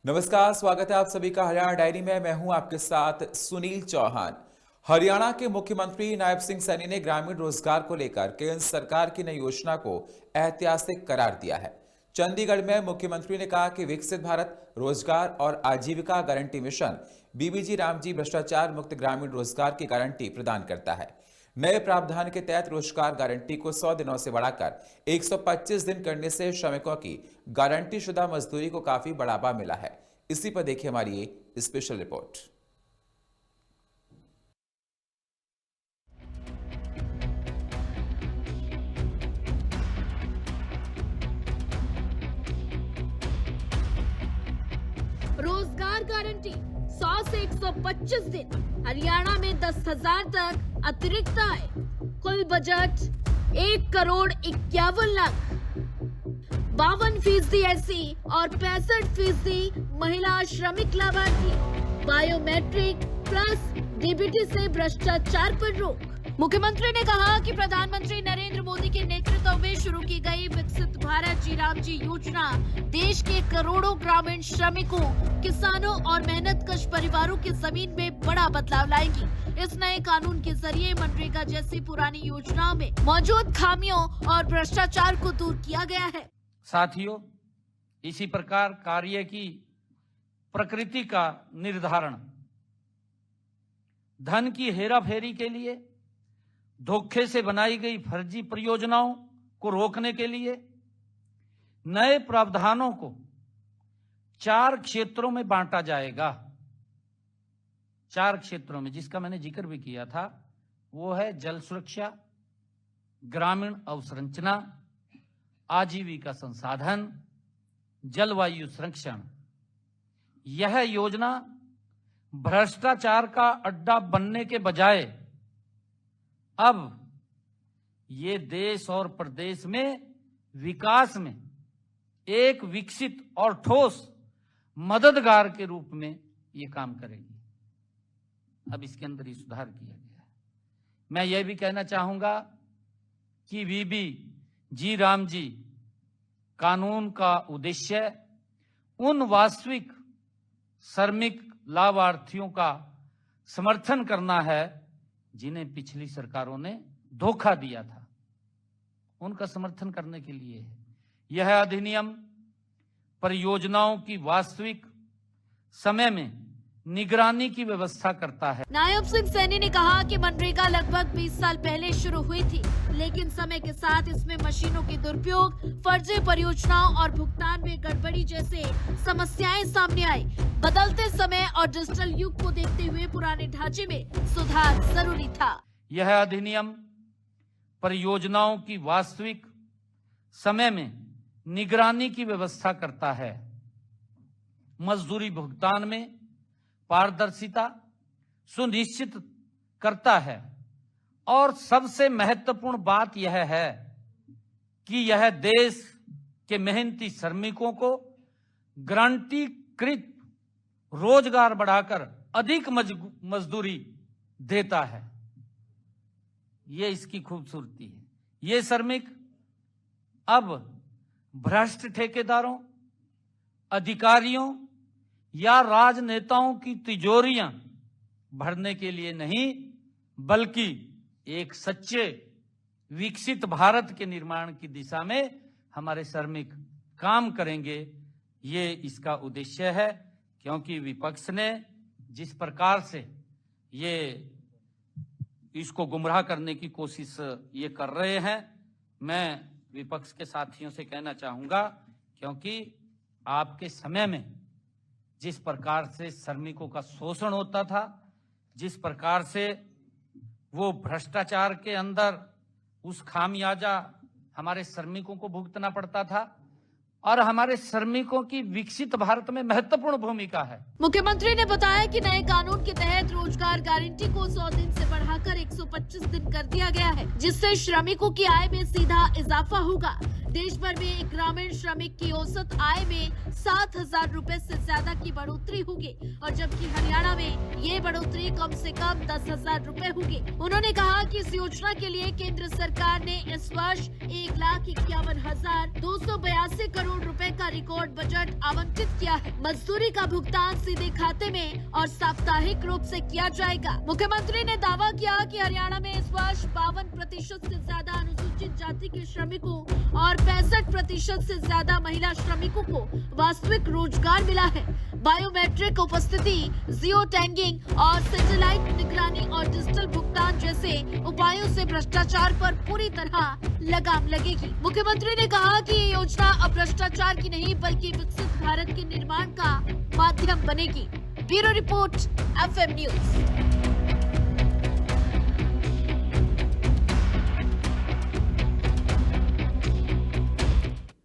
नमस्कार, स्वागत है आप सभी का हरियाणा डायरी में। मैं हूं आपके साथ सुनील चौहान। हरियाणा के मुख्यमंत्री नायब सिंह सैनी ने ग्रामीण रोजगार को लेकर केंद्र सरकार की नई योजना को ऐतिहासिक करार दिया है। चंडीगढ़ में मुख्यमंत्री ने कहा कि विकसित भारत रोजगार और आजीविका गारंटी मिशन बीबीजी रामजी भ्रष्टाचार मुक्त ग्रामीण रोजगार की गारंटी प्रदान करता है। नए प्रावधान के तहत रोजगार गारंटी को 100 दिनों से बढ़ाकर 125 दिन करने से श्रमिकों की गारंटी शुदा मजदूरी को काफी बढ़ावा मिला है। इसी पर देखिए हमारी ये स्पेशल रिपोर्ट। रोजगार गारंटी 100 से 125 दिन, हरियाणा में 10,000 तक अतिरिक्त आय, कुल बजट 1,51,00,000, 52% एससी और 65% महिला श्रमिक लाभार्थी, बायोमेट्रिक प्लस डीबीटी से भ्रष्टाचार पर रोक। मुख्यमंत्री ने कहा कि प्रधानमंत्री नरेंद्र मोदी के नेतृत्व में शुरू की गई विकसित भारत जी राम जी योजना देश के करोड़ों ग्रामीण श्रमिकों, किसानों और मेहनतकश परिवारों की जमीन में बड़ा बदलाव लाएगी। इस नए कानून के जरिए मनरेगा जैसी पुरानी योजनाओं में मौजूद खामियों और भ्रष्टाचार को दूर किया गया है। साथियों, इसी प्रकार कार्य की प्रकृति का निर्धारण, धन की हेराफेरी के लिए, धोखे से बनाई गई फर्जी परियोजनाओं को रोकने के लिए नए प्रावधानों को 4 क्षेत्रों में बांटा जाएगा। 4 क्षेत्रों में, जिसका मैंने जिक्र भी किया था, वो है जल सुरक्षा, ग्रामीण अवसंरचना, आजीविका संसाधन, जलवायु संरक्षण। यह योजना भ्रष्टाचार का अड्डा बनने के बजाय अब ये देश और प्रदेश में विकास में एक विकसित और ठोस मददगार के रूप में ये काम करेगी। अब इसके अंदर ही सुधार किया गया है। मैं ये भी कहना चाहूंगा कि बीबी जी राम जी कानून का उद्देश्य उन वास्तविक श्रमिक लाभार्थियों का समर्थन करना है जिन्हें पिछली सरकारों ने धोखा दिया था, उनका समर्थन करने के लिए है। यह अधिनियम परियोजनाओं की वास्तविक समय में निगरानी की व्यवस्था करता है। नायब सिंह सैनी ने कहा कि मनरेगा लगभग 20 साल पहले शुरू हुई थी, लेकिन समय के साथ इसमें मशीनों के दुरुपयोग, फर्जी परियोजनाओं और भुगतान में गड़बड़ी जैसे समस्याएं सामने आई। बदलते समय और डिजिटल युग को देखते हुए पुराने ढांचे में सुधार जरूरी था। यह अधिनियम परियोजनाओं की वास्तविक समय में निगरानी की व्यवस्था करता है, मजदूरी भुगतान में पारदर्शिता सुनिश्चित करता है और सबसे महत्वपूर्ण बात यह है कि यह देश के मेहनती श्रमिकों को गारंटीकृत रोजगार बढ़ाकर अधिक मजदूरी देता है। ये इसकी खूबसूरती है। ये श्रमिक अब भ्रष्ट ठेकेदारों, अधिकारियों या राजनेताओं की तिजोरियां भरने के लिए नहीं, बल्कि एक सच्चे विकसित भारत के निर्माण की दिशा में हमारे श्रमिक काम करेंगे। ये इसका उद्देश्य है। क्योंकि विपक्ष ने जिस प्रकार से ये इसको गुमराह करने की कोशिश ये कर रहे हैं, मैं विपक्ष के साथियों से कहना चाहूंगा, क्योंकि आपके समय में जिस प्रकार से श्रमिकों का शोषण होता था, जिस प्रकार से वो भ्रष्टाचार के अंदर उस खामियाजा हमारे श्रमिकों को भुगतना पड़ता था, और हमारे श्रमिकों की विकसित भारत में महत्वपूर्ण भूमिका है। मुख्यमंत्री ने बताया कि नए कानून के तहत रोजगार गारंटी को 100 दिन से बढ़ाकर 125 दिन कर दिया गया है, जिससे श्रमिकों की आय में सीधा इजाफा होगा। देश भर में एक ग्रामीण श्रमिक की औसत आय में 7,000 रुपए से ज्यादा की बढ़ोतरी होगी और जबकि हरियाणा में ये बढ़ोतरी कम से कम 10,000 रुपए होगी। उन्होंने कहा कि इस योजना के लिए केंद्र सरकार ने इस वर्ष 1,51,282 करोड़ रुपए का रिकॉर्ड बजट आवंटित किया है। मजदूरी का भुगतान सीधे खाते में और साप्ताहिक रूप से किया जाएगा। मुख्यमंत्री ने दावा किया कि हरियाणा में इस वर्ष 52% से ज्यादा अनुसूचित जाति के श्रमिकों और 65% से ज्यादा महिला श्रमिकों को वास्तविक रोजगार मिला है। बायोमेट्रिक उपस्थिति, जियो टैगिंग और सैटेलाइट निगरानी और डिजिटल भुगतान जैसे उपायों से भ्रष्टाचार पर पूरी तरह लगाम लगेगी। मुख्यमंत्री ने कहा कि ये योजना अब भ्रष्टाचार की नहीं बल्कि विकसित भारत के निर्माण का माध्यम बनेगी। Bureau report, FM news.